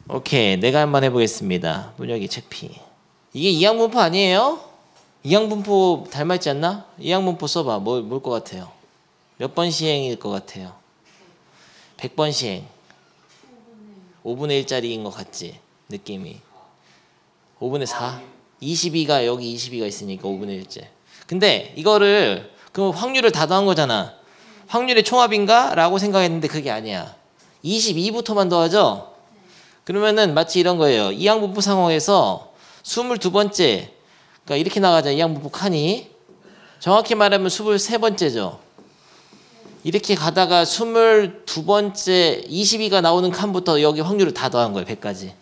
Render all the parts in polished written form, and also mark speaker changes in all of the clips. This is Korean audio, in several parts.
Speaker 1: 오케이, 내가 한번 해보겠습니다. 문혁이 책피. 이게 이항분포 아니에요? 이항분포 닮아있지 않나? 이항분포 써봐. 뭘 것 같아요? 몇 번 시행일 것 같아요? 100번 시행. 5분의 1짜리인 것 같지? 느낌이. 5분의 4? 22가 여기 22가 있으니까 5분의 1째. 근데 이거를 그럼 확률을 다 더한 거잖아. 확률의 총합인가? 라고 생각했는데 그게 아니야. 22부터만 더하죠? 그러면은 마치 이런 거예요. 이항분포 상황에서 22번째, 그러니까 이렇게 나가자. 이항분포 칸이 정확히 말하면 23번째죠. 이렇게 가다가 22번째 22가 나오는 칸부터 여기 확률을 다 더한 거예요. 100까지.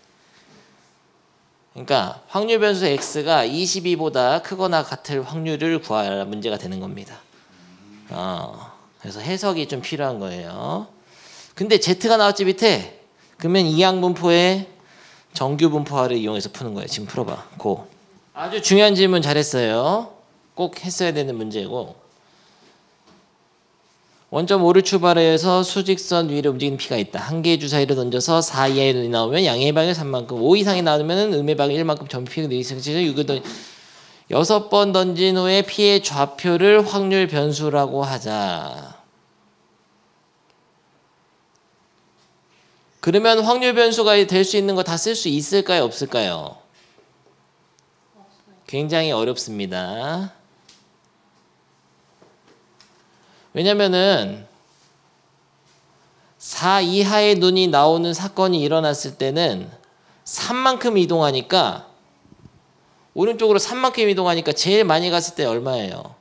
Speaker 1: 그러니까 확률 변수 x가 22보다 크거나 같을 확률을 구하라 문제가 되는 겁니다. 그래서 해석이 좀 필요한 거예요. 근데 z가 나왔지 밑에. 그러면 이항분포의 정규분포화를 이용해서 푸는 거예요. 지금 풀어봐. 고. 아주 중요한 질문 잘했어요. 꼭 했어야 되는 문제고. 원점 5를 출발해서 수직선 위로 움직이는 피가 있다. 한 개의 주사위를 던져서 4 이하의 눈이 나오면 양의 방이 3만큼, 5 이상이 나오면 음의 방이 1만큼 전부 피가 내리성치죠. 6번 던진 후에 피의 좌표를 확률 변수라고 하자. 그러면 확률 변수가 될 수 있는 거 다 쓸 수 있을까요? 없을까요? 굉장히 어렵습니다. 왜냐면은 4 이하의 눈이 나오는 사건이 일어났을 때는 3만큼 이동하니까 오른쪽으로 3만큼 이동하니까 제일 많이 갔을 때 얼마예요?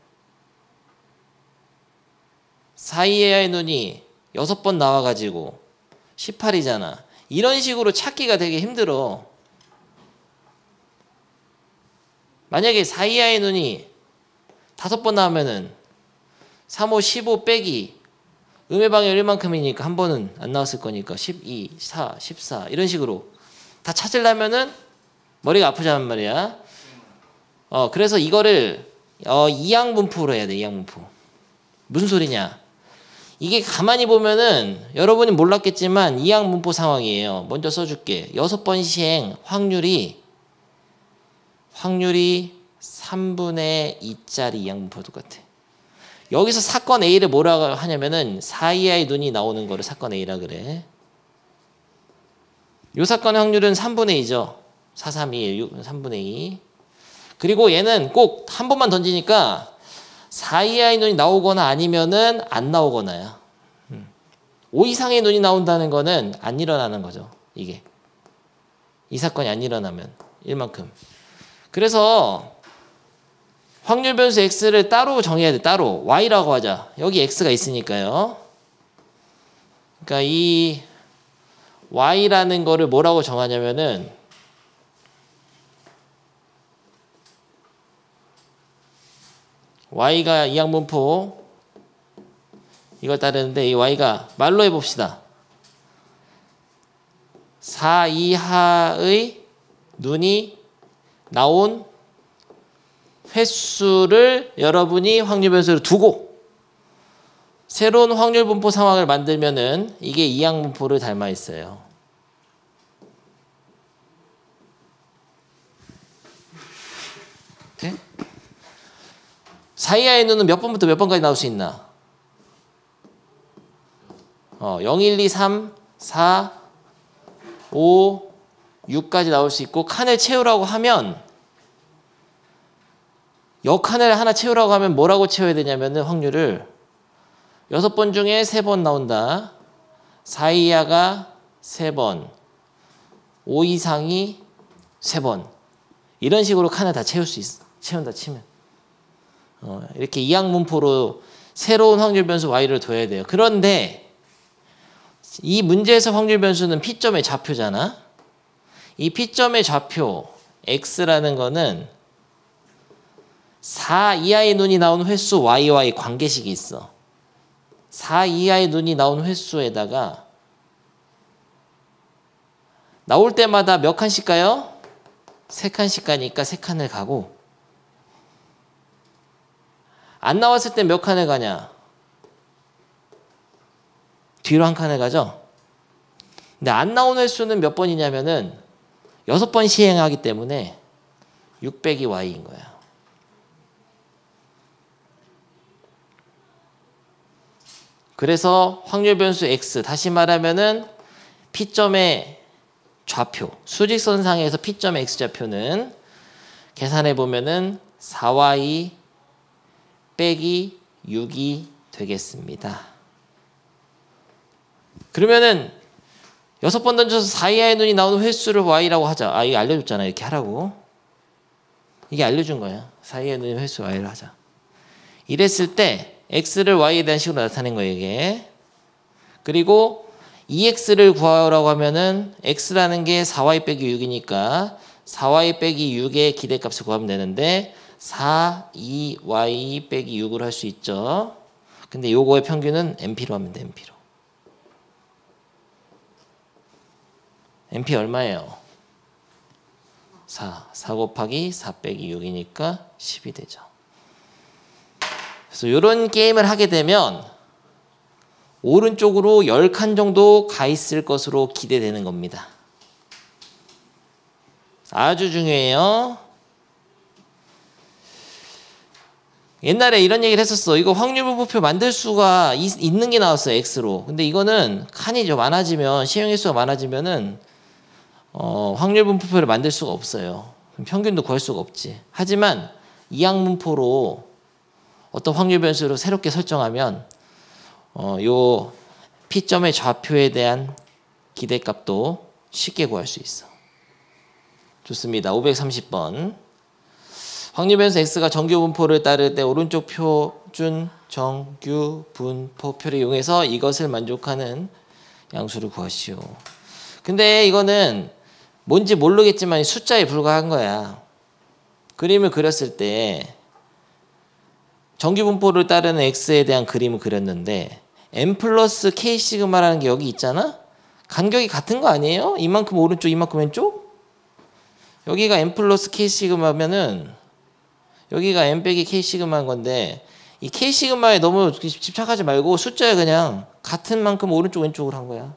Speaker 1: 4 이하의 눈이 6번 나와가지고 18이잖아. 이런 식으로 찾기가 되게 힘들어. 만약에 4 이하의 눈이 5번 나오면은 3, 5, 15 빼기 음의 방향 1만큼이니까 한 번은 안 나왔을 거니까 12, 4, 14 이런 식으로 다 찾으려면은 머리가 아프단 말이야. 그래서 이거를 이항분포로 해야 돼. 이항분포. 무슨 소리냐? 이게 가만히 보면은 여러분이 몰랐겠지만 이항분포 상황이에요. 먼저 써줄게. 6번 시행 확률이 3분의 2짜리 이항분포 똑같아. 여기서 사건 A를 뭐라고 하냐면은 4 이하의 눈이 나오는 거를 사건 A라 그래. 이 사건의 확률은 3분의 2죠. 4, 3, 2, 1, 3분의 2. 그리고 얘는 꼭 한 번만 던지니까 4 이하의 눈이 나오거나 아니면은 안 나오거나야. 5 이상의 눈이 나온다는 거는 안 일어나는 거죠. 이게. 이 사건이 안 일어나면 1만큼. 그래서 확률 변수 x를 따로 정해야 돼. 따로. y라고 하자. 여기 x가 있으니까요. 그러니까 이 y라는 거를 뭐라고 정하냐면은 y가 이항분포 이걸 따르는데 이 y가 말로 해봅시다. 4 이하의 눈이 나온 횟수를 여러분이 확률 변수로 두고 새로운 확률 분포 상황을 만들면은 이게 이항분포를 닮아 있어요. 네? 4 이하의 눈은 몇 번부터 몇 번까지 나올 수 있나? 0, 1, 2, 3, 4, 5, 6까지 나올 수 있고 칸을 채우라고 하면 칸을 하나 채우라고 하면 뭐라고 채워야 되냐면은 확률을 6번 중에 3번 나온다. 4 이하가 3번, 5 이상이 3번. 이런 식으로 칸을 다 채울 수 있어. 채운다 치면. 이렇게 이항분포로 새로운 확률 변수 y를 둬야 돼요. 그런데 이 문제에서 확률 변수는 P점의 좌표잖아. 이 P점의 좌표 x라는 거는 4 이하의 눈이 나온 횟수 y와의 관계식이 있어. 4 이하의 눈이 나온 횟수에다가 나올 때마다 몇 칸씩 가요? 3칸씩 가니까 3칸을 가고 안 나왔을 때 몇 칸을 가냐? 뒤로 한 칸을 가죠? 근데 안 나온 횟수는 몇 번이냐면은 6번 시행하기 때문에 6 빼기 y인 거야. 그래서 확률 변수 x, 다시 말하면은 P점의 좌표, 수직선상에서 P점 x좌표는 계산해 보면은 4y 빼기 6이 되겠습니다. 그러면은 6번 던져서 4 이하의 눈이 나오는 횟수를 y라고 하자. 아, 이거 알려줬잖아. 이렇게 하라고. 이게 알려준 거야. 4 이하의 눈의 횟수 y를 하자. 이랬을 때 x를 y에 대한 식으로 나타낸 거예요, 이게. 그리고 2x를 구하라고 하면은 x라는 게 4y 빼기 6이니까 4y 빼기 6의 기대값을 구하면 되는데 4, 2y 빼기 6으로 할 수 있죠. 근데 요거의 평균은 np로 하면 돼, np로. np 얼마예요? 4. 4 곱하기 4 빼기 6이니까 10이 되죠. 그래서 이런 게임을 하게 되면 오른쪽으로 10칸 정도 가 있을 것으로 기대되는 겁니다. 아주 중요해요. 옛날에 이런 얘기를 했었어. 이거 확률분포표 만들 수가 있는 게 나왔어요, X로. 근데 이거는 칸이 좀 많아지면, 시행 횟수가 많아지면은 확률분포표를 만들 수가 없어요. 평균도 구할 수가 없지. 하지만 이항분포로 어떤 확률 변수로 새롭게 설정하면 요 P점의 좌표에 대한 기대값도 쉽게 구할 수 있어. 좋습니다. 530번. 확률 변수 x가 정규 분포를 따를 때 오른쪽 표준 정규 분포표를 이용해서 이것을 만족하는 양수를 구하시오. 근데 이거는 뭔지 모르겠지만 숫자에 불과한 거야. 그림을 그렸을 때 정규 분포를 따르는 x에 대한 그림을 그렸는데 n 플러스 k 시그마라는 게 여기 있잖아? 간격이 같은 거 아니에요? 이만큼 오른쪽, 이만큼 왼쪽? 여기가 n 플러스 k 시그마면은 여기가 n 빼기 k 시그마인 건데 이 k 시그마에 너무 집착하지 말고 숫자에 그냥 같은 만큼 오른쪽, 왼쪽으로 한 거야.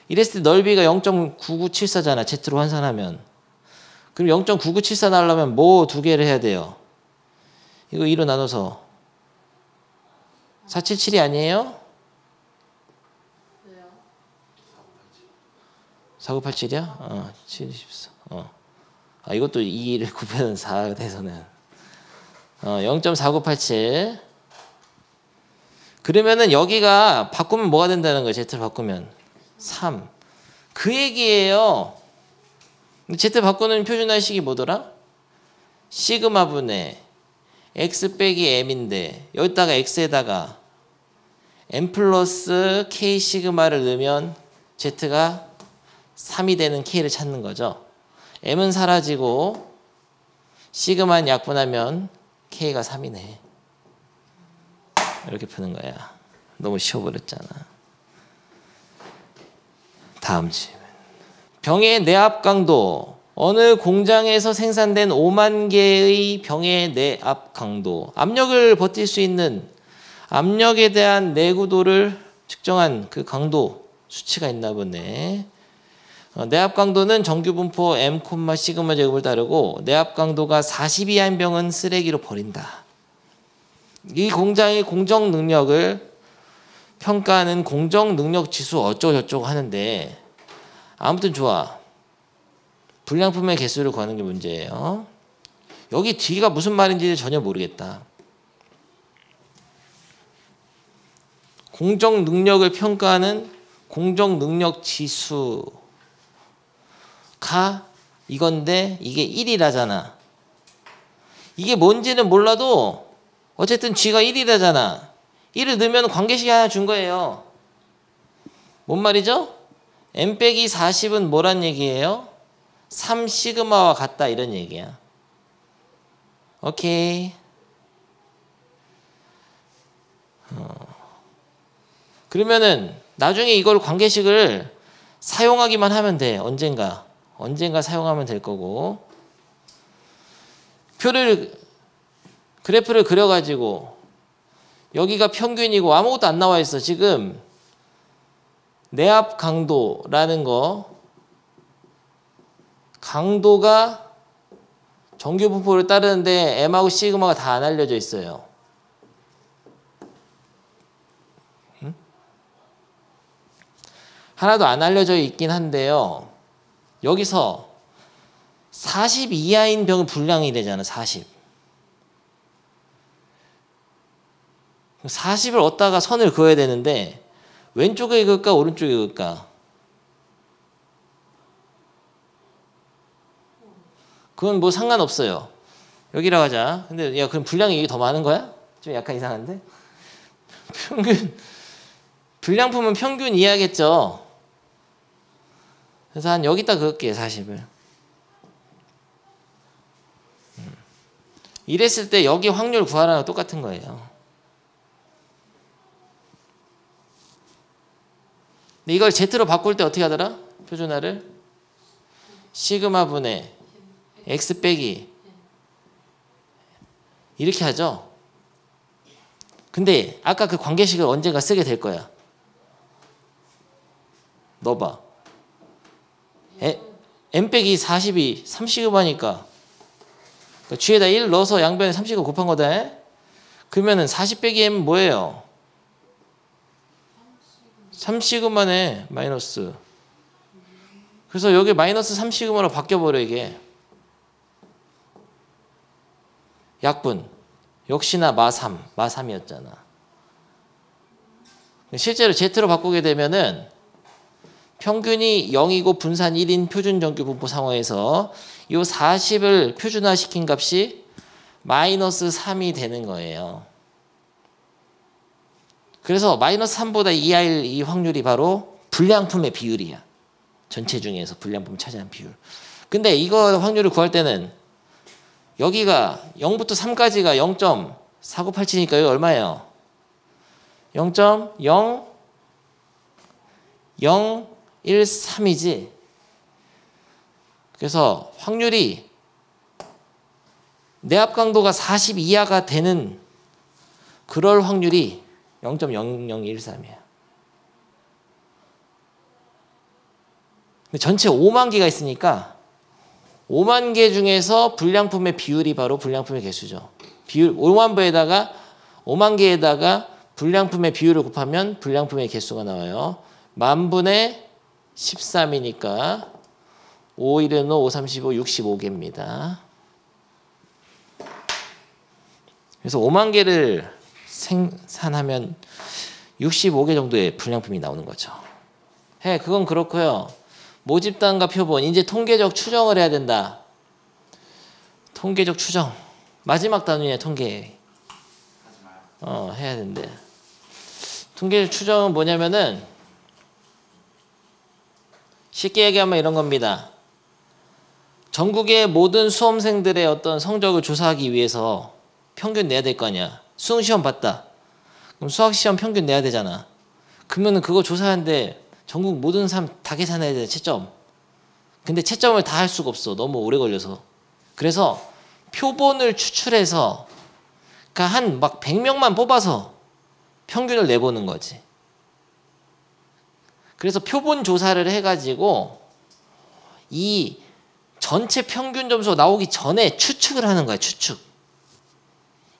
Speaker 1: 이랬을 때 넓이가 0.9974잖아. Z로 환산하면. 그럼 0.9974 나오려면 뭐 두 개를 해야 돼요? 이거 2로 나눠서 477이 아니에요? 4987이야? 7, 14. 아, 이것도 2를 곱하면 4가 돼서는 0.4987. 그러면은 여기가 바꾸면 뭐가 된다는 거예요? Z를 바꾸면 3. 그 얘기예요. Z 바꾸는 표준화식이 뭐더라? 시그마 분의 x 빼기 m인데 여기다가 x에다가 m 플러스 k 시그마를 넣으면 z가 3이 되는 k를 찾는 거죠. m은 사라지고 시그마는 약분하면 k가 3이네. 이렇게 푸는 거야. 너무 쉬워버렸잖아. 다음 질문. 병의 내압 강도. 어느 공장에서 생산된 5만 개의 병의 내압 강도. 압력을 버틸 수 있는 압력에 대한 내구도를 측정한 그 강도 수치가 있나 보네. 내압 강도는 정규 분포 m, 시그마 제곱을 따르고 내압 강도가 40 이하인 병은 쓰레기로 버린다. 이 공장의 공정 능력을 평가하는 공정 능력 지수 어쩌고저쩌고 하는데 아무튼 좋아. 불량품의 개수를 구하는 게 문제예요. 여기 뒤가 무슨 말인지 전혀 모르겠다. 공정 능력을 평가하는 공정 능력 지수가 이건데 이게 1이라잖아. 이게 뭔지는 몰라도 어쨌든 G가 1이라잖아. 1을 넣으면 관계식이 하나 준 거예요. 뭔 말이죠? m 빼기 40은 뭐란 얘기예요? 3 시그마와 같다 이런 얘기야. 오케이. 그러면은 나중에 이걸 관계식을 사용하기만 하면 돼. 언젠가 사용하면 될 거고. 그래프를 그려가지고 여기가 평균이고 아무것도 안 나와 있어. 지금 내압 강도라는 거, 강도가 정규 분포를 따르는데 M하고 시그마가 다 안 알려져 있어요. 하나도 안 알려져 있긴 한데요. 여기서 40 이하인 병은 불량이 되잖아. 40. 40을 얻다가 선을 그어야 되는데 왼쪽에 그을까 오른쪽에 그을까? 그건 뭐 상관없어요. 여기라고 하자. 근데 야, 그럼 분량이 이게 더 많은 거야? 좀 약간 이상한데? 평균 분량품은 평균 이하겠죠. 그래서 한 여기다 그을게 40을. 이랬을 때 여기 확률 구하라는 거 똑같은 거예요. 근데 이걸 Z로 바꿀 때 어떻게 하더라? 표준화를 시그마 분의 X 빼기 이렇게 하죠. 근데 아까 그 관계식을 언젠가 쓰게 될 거야. 넣어봐. M 빼기 40이 3시그마니까 G에다 1 넣어서 양변에 3시그마 곱한 거다. 그러면은 40 빼기 M 뭐예요? 3시그마네. 마이너스. 그래서 여기 마이너스 3시그마로 바뀌어버려 이게. 약분. 역시나 마3. 마3이었잖아. 실제로 Z로 바꾸게 되면은 평균이 0이고 분산 1인 표준 정규 분포 상황에서 이 40을 표준화시킨 값이 마이너스 3이 되는 거예요. 그래서 마이너스 3보다 이하일 이 확률이 바로 불량품의 비율이야. 전체 중에서 불량품 차지하는 비율. 근데 이거 확률을 구할 때는 여기가 0부터 3까지가 0.4987이니까 여기 얼마예요? 0.0013이지. 그래서 확률이 내압 강도가 40 이하가 되는 그럴 확률이 0.0013이에요. 근데 전체 5만 개가 있으니까 5만 개 중에서 불량품의 비율이 바로 불량품의 개수죠. 비율 5만 개에다가 불량품의 비율을 곱하면 불량품의 개수가 나와요. 만분의 13이니까 5, 1은 5, 35, 65개입니다. 그래서 5만 개를 생산하면 65개 정도의 불량품이 나오는 거죠. 그건 그렇고요. 모집단과 표본, 이제 통계적 추정을 해야 된다. 통계적 추정. 마지막 단위에 통계. 해야 된대. 통계적 추정은 뭐냐면은 쉽게 얘기하면 이런 겁니다. 전국의 모든 수험생들의 어떤 성적을 조사하기 위해서 평균 내야 될 거 아니야. 수능시험 봤다. 그럼 수학시험 평균 내야 되잖아. 그러면은 그거 조사하는데 전국 모든 사람 다 계산해야 돼, 채점. 근데 채점을 다 할 수가 없어. 너무 오래 걸려서. 그래서 표본을 추출해서 그러니까 한 막 100명만 뽑아서 평균을 내보는 거지. 그래서 표본 조사를 해가지고 이 전체 평균 점수가 나오기 전에 추측을 하는 거야. 추측.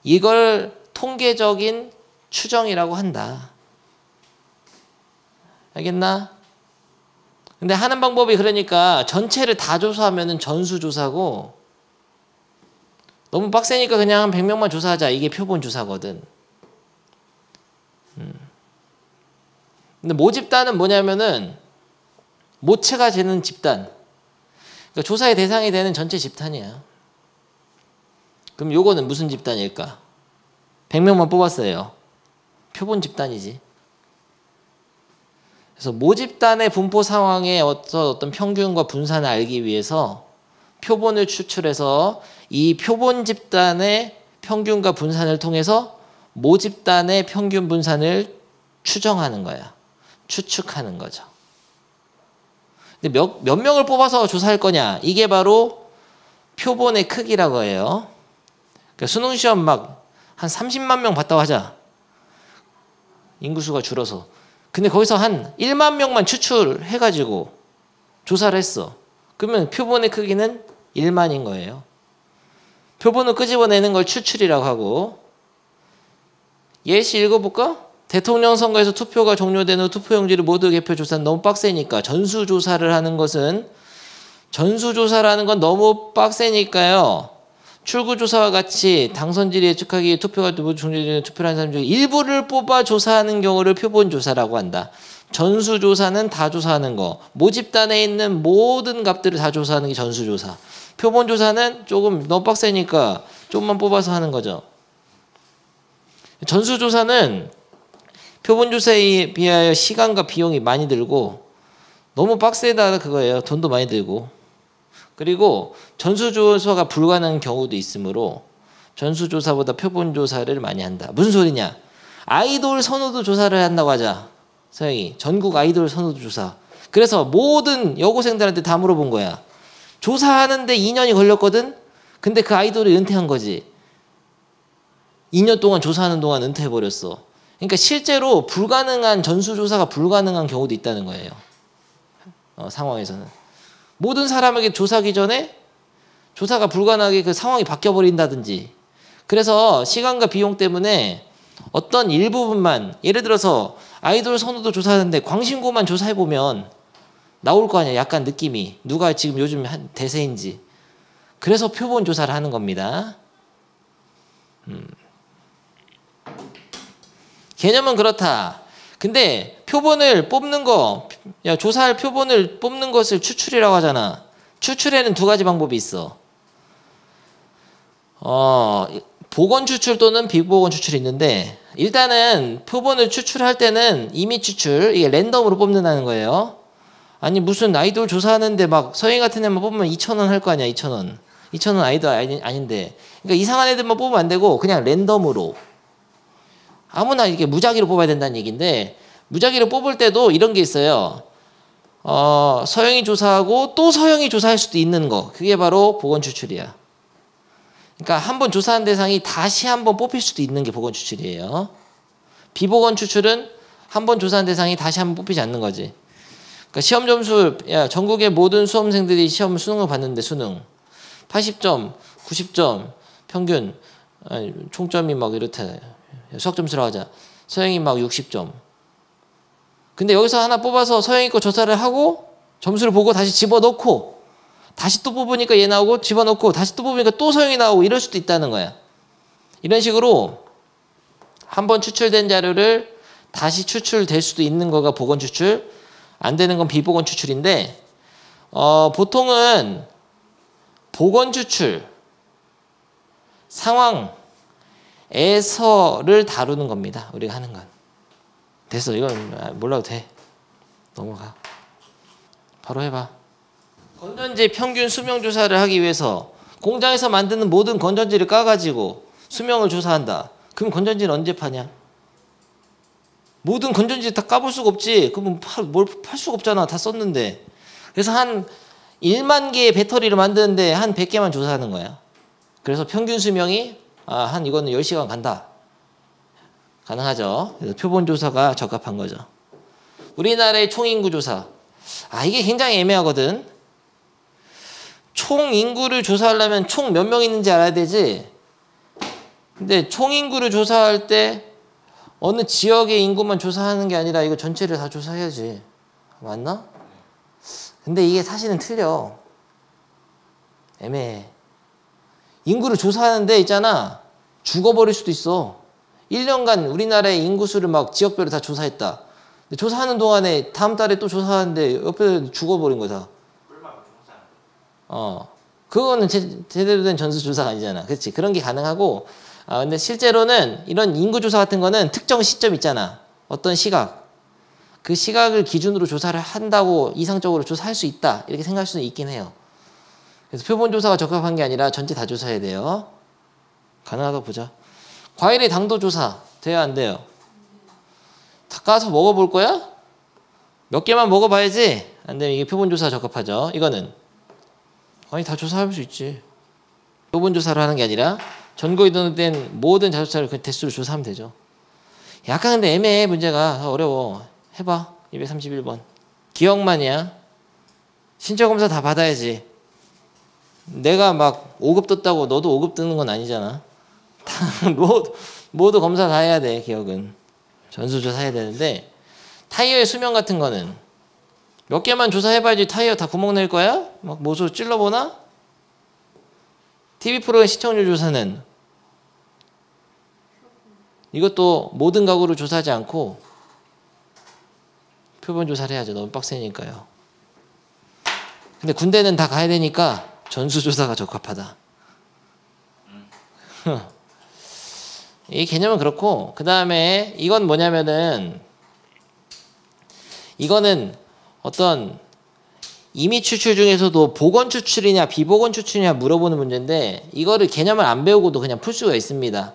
Speaker 1: 이걸 통계적인 추정이라고 한다. 알겠나? 근데 하는 방법이 그러니까 전체를 다 조사하면은 전수조사고 너무 빡세니까 그냥 한 100명만 조사하자. 이게 표본 조사거든. 근데 모집단은 뭐냐면은 모체가 되는 집단. 그러니까 조사의 대상이 되는 전체 집단이야. 그럼 요거는 무슨 집단일까? 100명만 뽑았어요. 표본 집단이지. 그래서 모집단의 분포 상황의 어떤 평균과 분산을 알기 위해서 표본을 추출해서 이 표본 집단의 평균과 분산을 통해서 모집단의 평균 분산을 추정하는 거야. 추측하는 거죠. 근데 몇 명을 뽑아서 조사할 거냐? 이게 바로 표본의 크기라고 해요. 그러니까 수능시험 막 한 30만 명 봤다고 하자. 인구수가 줄어서. 근데 거기서 한 1만 명만 추출해가지고 조사를 했어. 그러면 표본의 크기는 1만인 거예요. 표본을 끄집어내는 걸 추출이라고 하고, 예시 읽어볼까? 대통령 선거에서 투표가 종료된 후 투표용지를 모두 개표 조사는 너무 빡세니까 전수조사를 하는 것은 전수조사라는 건 너무 빡세니까요. 출구조사와 같이 당선지를 예측하기 위해 투표가 모두 종료되는 투표를 하는 사람 중에 일부를 뽑아 조사하는 경우를 표본조사라고 한다. 전수조사는 다 조사하는 거. 모집단에 있는 모든 값들을 다 조사하는 게 전수조사. 표본조사는 조금 너무 빡세니까 조금만 뽑아서 하는 거죠. 전수조사는 표본조사에 비하여 시간과 비용이 많이 들고 너무 빡세다 그거예요. 돈도 많이 들고. 그리고 전수조사가 불가능한 경우도 있으므로 전수조사보다 표본조사를 많이 한다. 무슨 소리냐? 아이돌 선호도 조사를 한다고 하자. 서영이 전국 아이돌 선호도 조사. 그래서 모든 여고생들한테 다 물어본 거야. 조사하는데 2년이 걸렸거든? 근데 그 아이돌이 은퇴한 거지. 2년 동안 조사하는 동안 은퇴해버렸어. 그러니까 실제로 불가능한 전수조사가 불가능한 경우도 있다는 거예요. 상황에서는. 모든 사람에게 조사하기 전에 조사가 불가능하게 그 상황이 바뀌어버린다든지. 그래서 시간과 비용 때문에 어떤 일부분만, 예를 들어서 아이돌 선호도 조사하는데 광신고만 조사해보면 나올 거 아니야. 약간 느낌이. 누가 지금 요즘 한 대세인지. 그래서 표본 조사를 하는 겁니다. 개념은 그렇다. 근데 표본을 뽑는 거, 야, 조사할 표본을 뽑는 것을 추출이라고 하잖아. 추출에는 두 가지 방법이 있어. 복원 추출 또는 비복원 추출이 있는데, 일단은 표본을 추출할 때는 임의 추출, 이게 랜덤으로 뽑는다는 거예요. 아니 무슨 아이돌 조사하는데 막 서영 같은 애만 뽑으면 2,000원 할 거 아니야. 2,000원. 2,000원 아이돌 아닌데. 그러니까 이상한 애들만 뽑으면 안 되고 그냥 랜덤으로. 아무나 이렇게 무작위로 뽑아야 된다는 얘기인데, 무작위로 뽑을 때도 이런 게 있어요. 서영이 조사하고 또 서영이 조사할 수도 있는 거. 그게 바로 복원 추출이야. 그러니까 한번 조사한 대상이 다시 한번 뽑힐 수도 있는 게 복원 추출이에요. 비복원 추출은 한번 조사한 대상이 다시 한번 뽑히지 않는 거지. 그러니까 시험 점수, 야, 전국의 모든 수험생들이 시험 수능을 봤는데 수능 80점, 90점 평균, 아니, 총점이 막 이렇다. 수학 점수로 하자. 서영이 막 60점. 근데 여기서 하나 뽑아서 서영이 거 조사를 하고 점수를 보고 다시 집어넣고 다시 또 뽑으니까 얘 나오고 집어넣고 다시 또 뽑으니까 또 서영이 나오고 이럴 수도 있다는 거야. 이런 식으로 한번 추출된 자료를 다시 추출될 수도 있는 거가 복원 추출, 안 되는 건 비복원 추출인데, 보통은 복원 추출 상황에서를 다루는 겁니다. 우리가 하는 건. 됐어. 이건 몰라도 돼. 넘어가. 바로 해봐. 건전지 평균 수명 조사를 하기 위해서 공장에서 만드는 모든 건전지를 까가지고 수명을 조사한다. 그럼 건전지는 언제 파냐? 모든 건전지 다 까볼 수가 없지. 그러면 뭘 팔 수가 없잖아. 다 썼는데. 그래서 한 1만 개의 배터리를 만드는데 한 100개만 조사하는 거야. 그래서 평균 수명이 한 이거는 10시간 간다. 가능하죠. 그래서 표본 조사가 적합한 거죠. 우리나라의 총인구 조사. 이게 굉장히 애매하거든. 총 인구를 조사하려면 총 몇 명 있는지 알아야 되지. 근데 총 인구를 조사할 때 어느 지역의 인구만 조사하는 게 아니라 이거 전체를 다 조사해야지. 맞나? 근데 이게 사실은 틀려. 애매해. 인구를 조사하는데 있잖아. 죽어버릴 수도 있어. 1년간 우리나라의 인구수를 막 지역별로 다 조사했다. 근데 조사하는 동안에 다음 달에 또 조사하는데 옆에 죽어버린 거다. 그거는 제대로 된 전수조사가 아니잖아. 그렇지. 그런 게 가능하고, 근데 실제로는 이런 인구조사 같은 거는 특정 시점 있잖아. 어떤 시각. 그 시각을 기준으로 조사를 한다고 이상적으로 조사할 수 있다. 이렇게 생각할 수는 있긴 해요. 그래서 표본조사가 적합한 게 아니라 전체 다 조사해야 돼요. 가능하다 보자. 과일의 당도 조사 돼야 안 돼요? 다 까서 먹어볼 거야? 몇 개만 먹어봐야지. 안 되면 이게 표본조사 적합하죠. 이거는 다 조사할 수 있지. 표본조사를 하는 게 아니라 전국에 등록된 모든 자동차를 그 대수를 조사하면 되죠. 약간 근데 애매해. 문제가 어려워. 해봐. 231번. 기억만이야. 신체검사 다 받아야지. 내가 막 5급 떴다고 너도 5급 뜨는 건 아니잖아. 다 모두 검사 다 해야 돼. 기억은. 전수조사 해야 되는데 타이어의 수명 같은 거는 몇 개만 조사해봐야지 타이어 다 구멍 낼 거야? 막 모수 찔러보나? TV 프로의 시청률 조사는 이것도 모든 가구를 조사하지 않고 표본 조사를 해야죠. 너무 빡세니까요. 근데 군대는 다 가야 되니까 전수조사가 적합하다. 이 개념은 그렇고, 그 다음에 이건 뭐냐면은 이거는 어떤 임의 추출 중에서도 보건 추출이냐 비보건 추출이냐 물어보는 문제인데 이거를 개념을 안 배우고도 그냥 풀 수가 있습니다.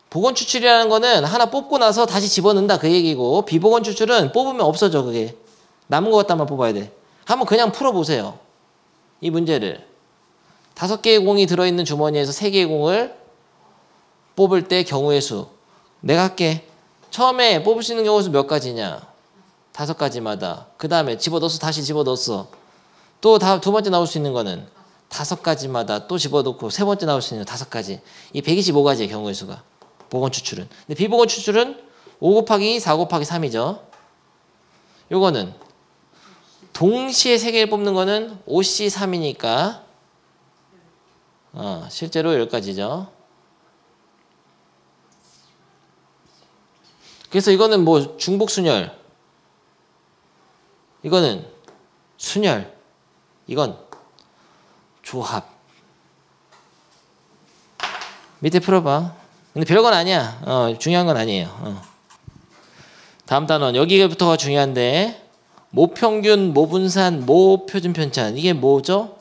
Speaker 1: 보건 추출이라는 거는 하나 뽑고 나서 다시 집어넣는다 그 얘기고, 비보건 추출은 뽑으면 없어져. 그게 남은 것 같다만 뽑아야 돼. 한번 그냥 풀어보세요. 이 문제를 5개의 공이 들어있는 주머니에서 3개의 공을 뽑을 때 경우의 수 내가 할게. 처음에 뽑을 수 있는 경우의 수 몇 가지냐? 5가지마다. 그 다음에 집어넣어서 다시 집어넣었어. 또 두 번째 나올 수 있는 거는 5가지마다 또 집어넣고 세 번째 나올 수 있는 5가지. 이 125가지의 경우의 수가 보건 추출은. 근데 비보건 추출은 5 곱하기 4 곱하기 3이죠. 요거는 동시에 3개를 뽑는 거는 5C3이니까 실제로 여기까지죠. 그래서 이거는 뭐 중복순열, 이거는 순열, 이건 조합. 밑에 풀어봐. 근데 별건 아니야. 중요한 건 아니에요. 다음 단원 여기부터가 중요한데, 모평균, 모분산, 모표준 편차는 이게 뭐죠?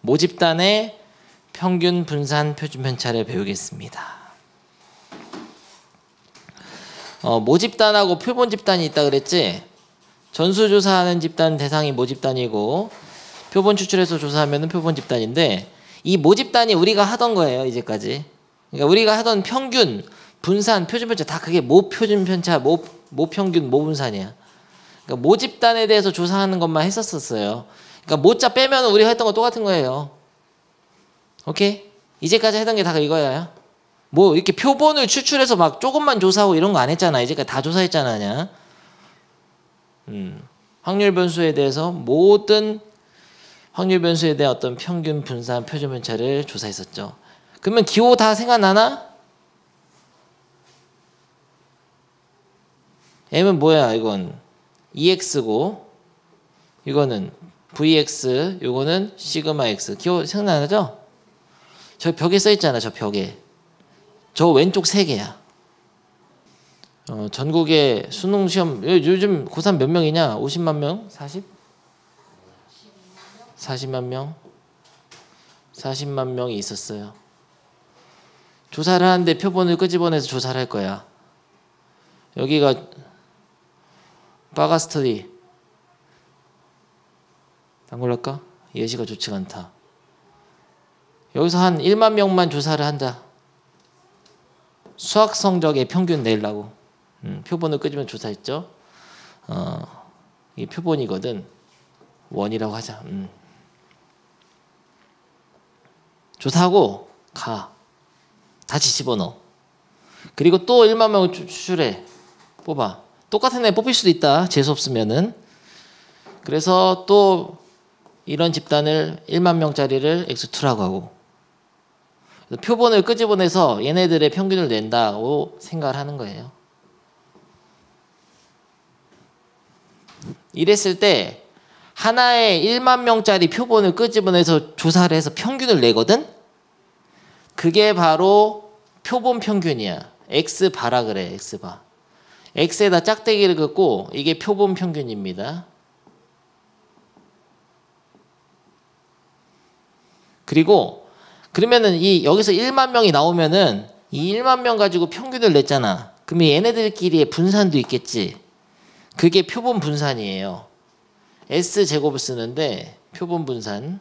Speaker 1: 모집단의 평균 분산 표준 편차를 배우겠습니다. 모집단하고 표본 집단이 있다 그랬지? 전수조사하는 집단 대상이 모집단이고 표본 추출해서 조사하면 표본 집단인데, 이 모집단이 우리가 하던 거예요. 이제까지. 그러니까 우리가 하던 평균, 분산, 표준 편차 다 그게 모표준 편차, 모평균, 모분산이야. 그러니까 모집단에 대해서 조사하는 것만 했었어요. 그러니까 모자 빼면 우리가 했던 거 똑같은 거예요. 오케이? 이제까지 했던 게 다 이거야. 뭐 이렇게 표본을 추출해서 막 조금만 조사하고 이런 거 안 했잖아. 이제까지 다 조사했잖아. 확률 변수에 대해서 모든 확률 변수에 대한 어떤 평균, 분산, 표준 편차를 조사했었죠. 그러면 기호 다 생각나나? M은 뭐야? 이건 EX고 이거는 VX, 요거는 시그마 X. 기호 생각나죠? 저 벽에 써 있잖아. 저 벽에. 저 왼쪽 3개야. 전국의 수능 시험 요즘 고3 몇 명이냐? 50만 명? 40? 40만 명? 40만 명이 있었어요. 조사를 하는데 표본을 끄집어내서 조사를 할 거야. 여기가 바가스터디. 안 걸릴까? 예시가 좋지가 않다. 여기서 한 1만 명만 조사를 한다. 수학 성적의 평균 내려고. 표본을 끄집어 조사했죠. 이게 표본이거든. 원이라고 하자. 조사하고 가. 다시 집어넣어. 그리고 또 1만 명을 추출해. 뽑아. 똑같은 애 뽑힐 수도 있다. 재수 없으면은. 그래서 또 이런 집단을 1만 명짜리를 X2라고 하고, 표본을 끄집어내서 얘네들의 평균을 낸다고 생각을 하는 거예요. 이랬을 때 하나의 1만 명짜리 표본을 끄집어내서 조사를 해서 평균을 내거든? 그게 바로 표본 평균이야. X바라 그래. X바. X에다 짝대기를 긋고 이게 표본 평균입니다. 그리고 그러면은 이 여기서 1만 명이 나오면은 이 1만 명 가지고 평균을 냈잖아. 그러면 얘네들끼리의 분산도 있겠지. 그게 표본 분산이에요. S제곱을 쓰는데 표본 분산.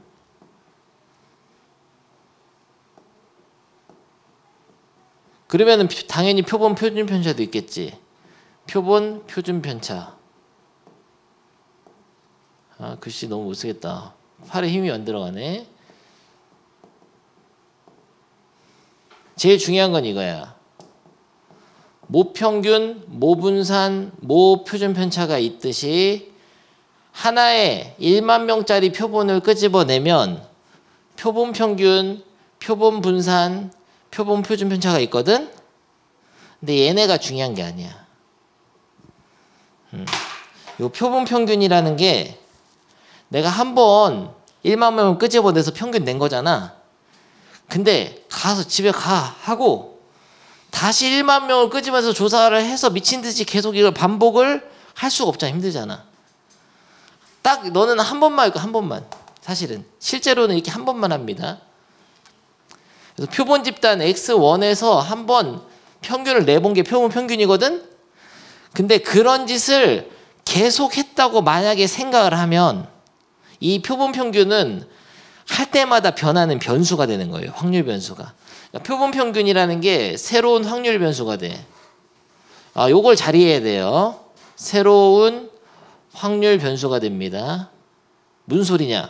Speaker 1: 그러면은 당연히 표본 표준 편차도 있겠지. 표본 표준 편차. 아, 글씨 너무 못 쓰겠다. 팔에 힘이 안 들어가네. 제일 중요한 건 이거야. 모평균, 모분산, 모표준 편차가 있듯이 하나의 1만 명짜리 표본을 끄집어내면 표본 평균, 표본 분산, 표본 표준 편차가 있거든. 근데 얘네가 중요한 게 아니야. 요 표본 평균이라는 게 내가 한번 1만 명을 끄집어내서 평균 낸 거잖아. 근데 가서 집에 가 하고 다시 1만 명을 끄집어내서 조사를 해서 미친 듯이 계속 이걸 반복을 할 수가 없잖아. 힘들잖아. 딱 너는 한 번만 할 거야. 한 번만. 사실은 실제로는 이렇게 한 번만 합니다. 그래서 표본 집단 X1에서 한 번 평균을 내본 게 표본 평균이거든. 근데 그런 짓을 계속 했다고 만약에 생각을 하면 이 표본 평균은 할 때마다 변하는 변수가 되는 거예요. 확률 변수가. 그러니까 표본 평균이라는 게 새로운 확률 변수가 돼. 아, 요걸 잘 이해해야 돼요. 새로운 확률 변수가 됩니다. 무슨 소리냐?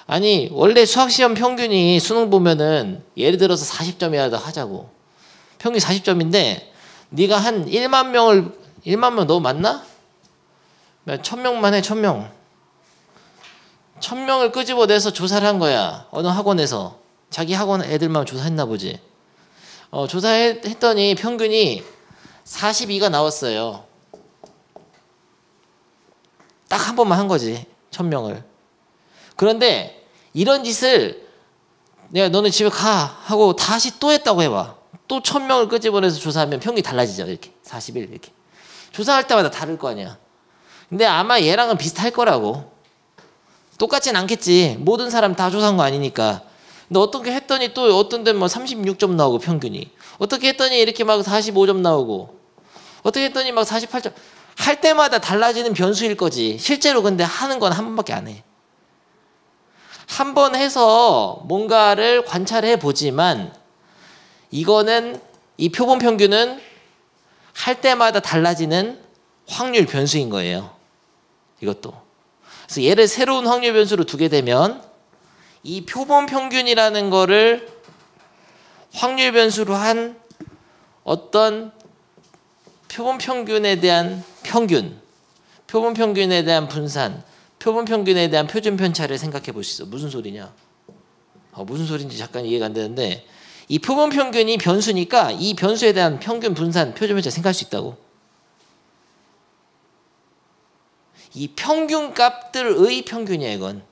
Speaker 1: 아니, 원래 수학시험 평균이 수능 보면은 예를 들어서 40점이라도 하자고. 평균 40점인데 네가 한 1만 명 너무 많나? 1000명만 해. 1000명. 1000명을 끄집어내서 조사를 한 거야. 어느 학원에서. 자기 학원 애들만 조사했나 보지. 조사했더니 평균이 42가 나왔어요. 딱 한 번만 한 거지. 1000명을. 그런데 이런 짓을 내가 너는 집에 가 하고 다시 또 했다고 해봐. 또 1000명을 끄집어내서 조사하면 평균이 달라지죠. 이렇게 41 이렇게. 조사할 때마다 다를 거 아니야. 근데 아마 얘랑은 비슷할 거라고. 똑같진 않겠지. 모든 사람 다 조사한 거 아니니까. 근데 어떻게 했더니 또 어떤 데는 뭐 36점 나오고 평균이. 어떻게 했더니 이렇게 막 45점 나오고. 어떻게 했더니 막 48점. 할 때마다 달라지는 변수일 거지. 실제로 근데 하는 건 한 번밖에 안 해. 한 번 해서 뭔가를 관찰해 보지만 이거는 이 표본 평균은 할 때마다 달라지는 확률 변수인 거예요. 이것도. 그래서 얘를 새로운 확률 변수로 두게 되면 이 표본 평균이라는 거를 확률 변수로 한 어떤 표본 평균에 대한 평균, 표본 평균에 대한 분산, 표본 평균에 대한 표준 편차를 생각해 볼 수 있어. 무슨 소리냐? 무슨 소리인지 잠깐 이해가 안 되는데 이 표본 평균이 변수니까 이 변수에 대한 평균, 분산, 표준 편차 생각할 수 있다고. 이 평균 값들의 평균이야 이건.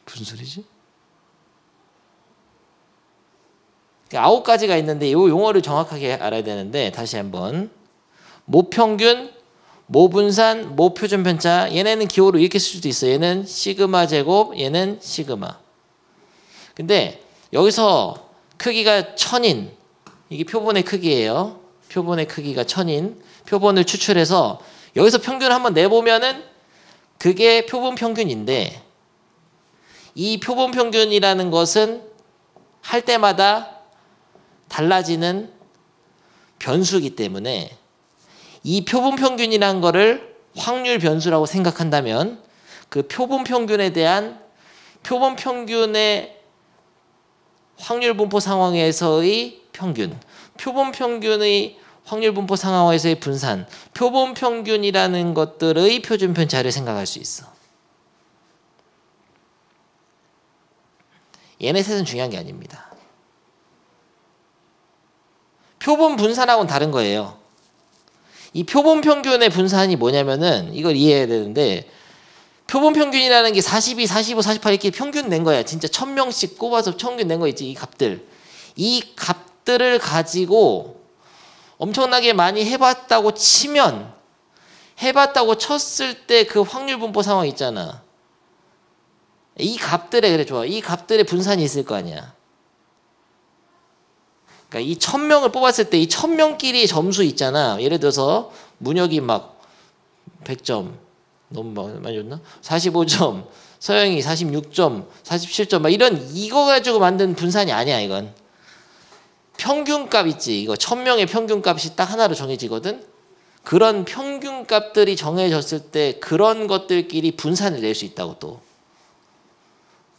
Speaker 1: 무슨 소리지? 9가지가 있는데 이 용어를 정확하게 알아야 되는데 다시 한번 모평균, 모분산, 모표준 편차. 얘네는 기호로 이렇게 쓸 수도 있어요. 얘는 시그마 제곱, 얘는 시그마. 근데 여기서 크기가 1000인 이게 표본의 크기예요. 표본의 크기가 1000인 표본을 추출해서 여기서 평균을 한번 내보면은 그게 표본 평균인데 이 표본 평균이라는 것은 할 때마다 달라지는 변수이기 때문에 이 표본 평균이라는 거를 확률 변수라고 생각한다면 그 표본 평균에 대한 표본 평균의 확률 분포 상황에서의 평균, 표본 평균의 확률 분포 상황에서의 분산, 표본 평균이라는 것들의 표준 편차를 생각할 수 있어. 얘네 셋은 중요한 게 아닙니다. 표본 분산하고는 다른 거예요. 이 표본 평균의 분산이 뭐냐면은 이걸 이해해야 되는데 표본 평균이라는 게 42, 45, 48 이렇게 평균 낸 거야. 진짜 1000명씩 꼽아서 평균 낸 거 있지. 이 값들. 이 값들을 가지고 엄청나게 많이 해봤다고 치면 해봤다고 쳤을 때 그 확률 분포 상황 있잖아. 이 값들에 그래 좋아. 이 값들의 분산이 있을 거 아니야. 그러니까 이 1000명을 뽑았을 때 이 1000명끼리 점수 있잖아. 예를 들어서 문혁이 막 100점 너무 많이 줬나? 45점, 서영이 46점, 47점 막 이거 가지고 만든 분산이 아니야 이건. 평균값 있지. 이거 1000명의 평균값이 딱 하나로 정해지거든. 그런 평균 값들이 정해졌을 때 그런 것들끼리 분산을 낼 수 있다고 또.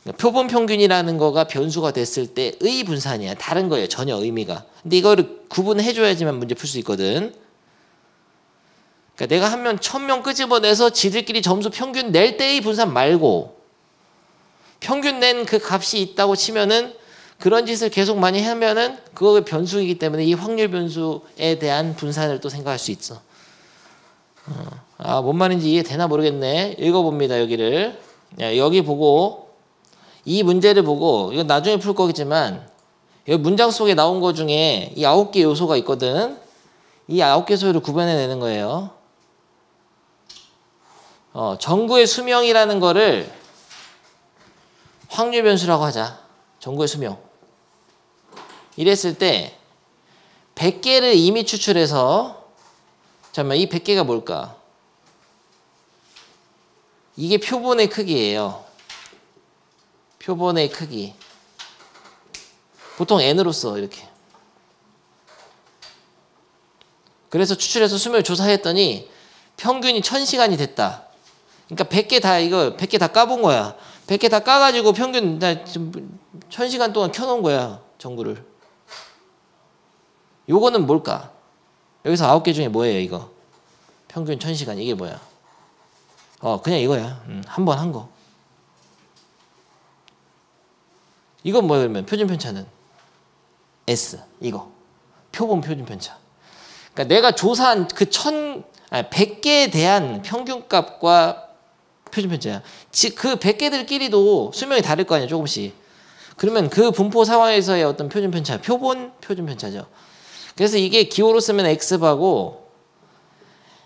Speaker 1: 그러니까 표본 평균이라는 거가 변수가 됐을 때의 분산이야. 다른 거예요. 전혀 의미가. 근데 이거를 구분해줘야지만 문제 풀 수 있거든. 그러니까 내가 한 명 1000명 끄집어내서 지들끼리 점수 평균 낼 때의 분산 말고 평균 낸 그 값이 있다고 치면은 그런 짓을 계속 많이 하면은 그거 변수이기 때문에 이 확률 변수에 대한 분산을 또 생각할 수 있어. 뭔 말인지 이해되나 모르겠네. 읽어봅니다. 여기를. 여기 보고 이 문제를 보고 이건 나중에 풀 거겠지만 여기 문장 속에 나온 거 중에 이 9개 요소가 있거든. 이 9개 요소를 구분해내는 거예요. 정구의 수명이라는 거를 확률 변수라고 하자. 정구의 수명. 이랬을 때 100개를 이미 추출해서 잠깐만 이 100개가 뭘까? 이게 표본의 크기예요. 표본의 크기. 보통 n으로 써 이렇게. 그래서 추출해서 수명을 조사했더니 평균이 1000시간이 됐다. 그러니까 100개 다 까본 거야. 100개 다 까가지고 평균 1000시간 동안 켜놓은 거야. 정구를. 요거는 뭘까? 여기서 9개 중에 뭐예요 이거? 평균 1000시간 이게 뭐야? 그냥 이거야. 한 번 한 거. 이건 뭐야 그러면 표준 편차는? S 이거. 표본 표준 편차. 그러니까 내가 조사한 그 100개에 대한 평균값과 표준 편차야. 그 100개들끼리도 수명이 다를 거 아니야 조금씩. 그러면 그 분포 상황에서의 어떤 표준 편차, 표본 표준 편차죠. 그래서 이게 기호로 쓰면 X바고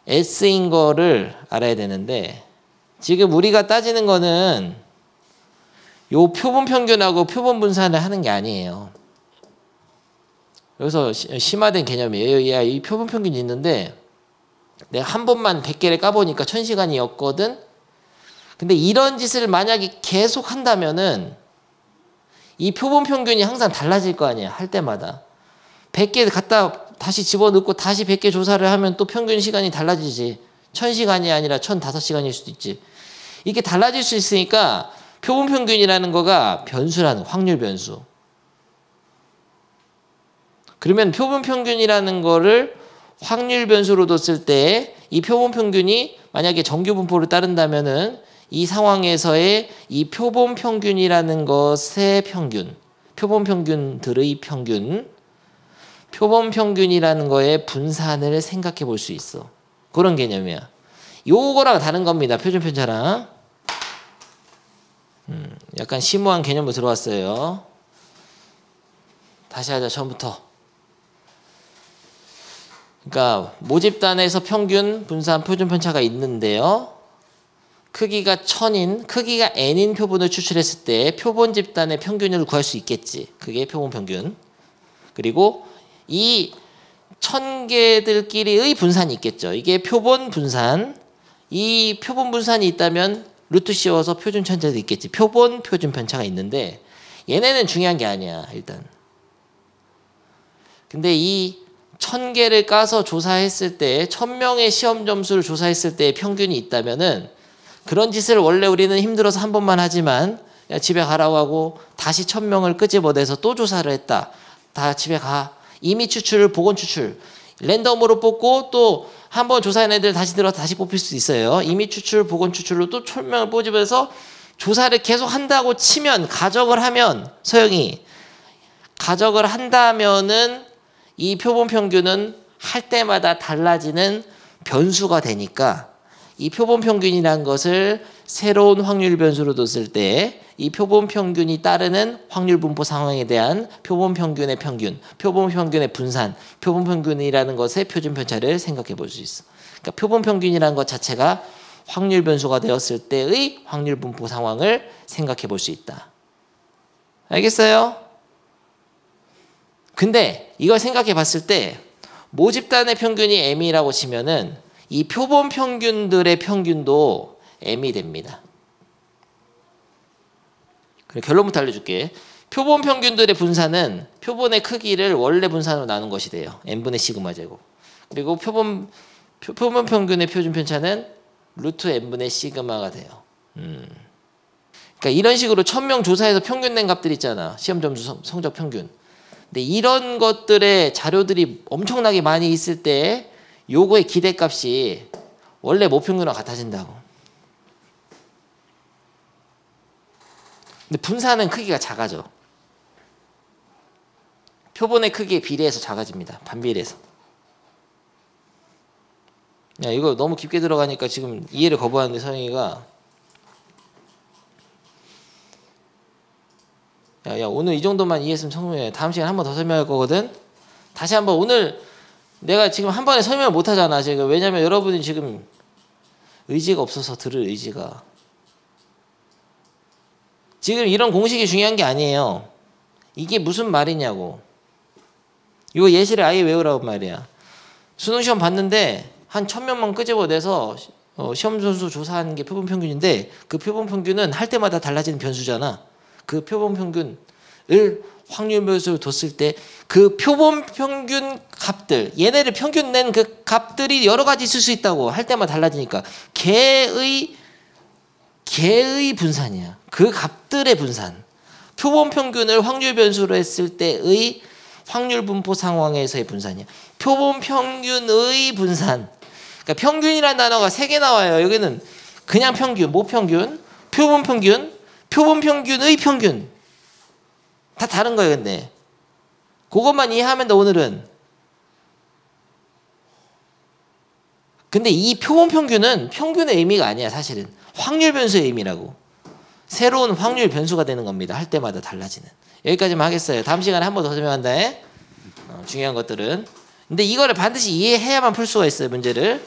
Speaker 1: S인 거를 알아야 되는데 지금 우리가 따지는 거는 요 표본 평균하고 표본 분산을 하는 게 아니에요. 여기서 심화된 개념이에요. 이 표본 평균이 있는데 내가 한 번만 100개를 까보니까 1000시간이었거든. 근데 이런 짓을 만약에 계속 한다면은 이 표본 평균이 항상 달라질 거 아니야. 할 때마다. 100개 갖다 다시 집어넣고 다시 100개 조사를 하면 또 평균 시간이 달라지지. 1000시간이 아니라 1005시간일 수도 있지. 이게 달라질 수 있으니까 표본 평균이라는 거가 변수라는 확률 변수. 그러면 표본 평균이라는 거를 확률 변수로 뒀을 때 이 표본 평균이 만약에 정규 분포를 따른다면은 이 상황에서의 이 표본 평균이라는 것의 평균, 표본 평균들의 평균, 표본 평균이라는 거의 분산을 생각해 볼 수 있어. 그런 개념이야. 요거랑 다른 겁니다. 표준 편차랑. 약간 심오한 개념으로 들어왔어요. 다시 하자. 처음부터. 그러니까 모집단에서 평균, 분산, 표준 편차가 있는데요. 크기가 1000인, 크기가 n인 표본을 추출했을 때 표본 집단의 평균을 구할 수 있겠지. 그게 표본 평균. 그리고 이 1000개들끼리의 분산이 있겠죠. 이게 표본 분산. 이 표본 분산이 있다면 루트 씌워서 표준 편차도 있겠지. 표본 표준 편차가 있는데 얘네는 중요한 게 아니야. 일단. 근데 이 1000개를 까서 조사했을 때 1000명의 시험 점수를 조사했을 때 평균이 있다면은 그런 짓을 원래 우리는 힘들어서 한 번만 하지만 야, 집에 가라고 하고 다시 1000명을 끄집어내서 또 조사를 했다. 다 집에 가. 임의 추출, 보건 추출. 랜덤으로 뽑고 또 한 번 조사한 애들 다시 들어서 다시 뽑힐 수 있어요. 임의 추출, 보건 추출로 또 1000명을 뽑집어서 조사를 계속 한다고 치면 가정을 하면 서영이 가정을 한다면은 이 표본 평균은 할 때마다 달라지는 변수가 되니까 이 표본 평균이라는 것을 새로운 확률 변수로 뒀을 때 이 표본 평균이 따르는 확률 분포 상황에 대한 표본 평균의 평균, 표본 평균의 분산, 표본 평균이라는 것의 표준 편차를 생각해 볼 수 있어. 그러니까 표본 평균이라는 것 자체가 확률 변수가 되었을 때의 확률 분포 상황을 생각해 볼 수 있다. 알겠어요? 근데 이걸 생각해 봤을 때 모집단의 평균이 m이라고 치면은 이 표본 평균들의 평균도 m이 됩니다. 그래, 결론부터 알려줄게. 표본 평균들의 분산은 표본의 크기를 원래 분산으로 나눈 것이 돼요. n분의 시그마 제곱. 그리고 표본 표본 평균의 표준 편차는 루트 n분의 시그마가 돼요. 그러니까 이런 식으로 1000명 조사해서 평균 낸 값들 있잖아. 시험 점수 성적 평균. 근데 이런 것들의 자료들이 엄청나게 많이 있을 때 요거의 기대값이 원래 모평균과 같아진다고. 근데 분산은 크기가 작아져. 표본의 크기에 비례해서 작아집니다. 반비례해서. 야, 이거 너무 깊게 들어가니까 지금 이해를 거부하는데 서영이가 야 오늘 이 정도만 이해했으면 성공해. 다음 시간에 한 번 더 설명할 거거든. 다시 한번 오늘 내가 지금 한 번에 설명을 못 하잖아 지금. 왜냐면 여러분이 지금 의지가 없어서 들을 의지가. 지금 이런 공식이 중요한 게 아니에요. 이게 무슨 말이냐고. 이거 예시를 아예 외우라고 말이야. 수능 시험 봤는데 한 1000명만 끄집어내서 시험 점수 조사하는 게 표본 평균인데 그 표본 평균은 할 때마다 달라지는 변수잖아. 그 표본 평균을 확률 변수로 뒀을 때 그 표본 평균 값들, 얘네를 평균 낸 그 값들이 여러 가지 있을 수 있다고. 할 때마다 달라지니까 개의 분산이야. 그 값들의 분산. 표본 평균을 확률 변수로 했을 때의 확률 분포 상황에서의 분산이야. 표본 평균의 분산. 그러니까 평균이라는 단어가 3개 나와요. 여기는 그냥 평균, 모평균, 표본 평균, 표본 평균의 평균. 다 다른 거예요, 근데. 그것만 이해하면 돼, 오늘은. 근데 이 표본 평균은 평균의 의미가 아니야, 사실은. 확률 변수의 의미라고. 새로운 확률 변수가 되는 겁니다. 할 때마다 달라지는. 여기까지만 하겠어요. 다음 시간에 한 번 더 설명한다. 중요한 것들은. 근데 이거를 반드시 이해해야만 풀 수가 있어요, 문제를.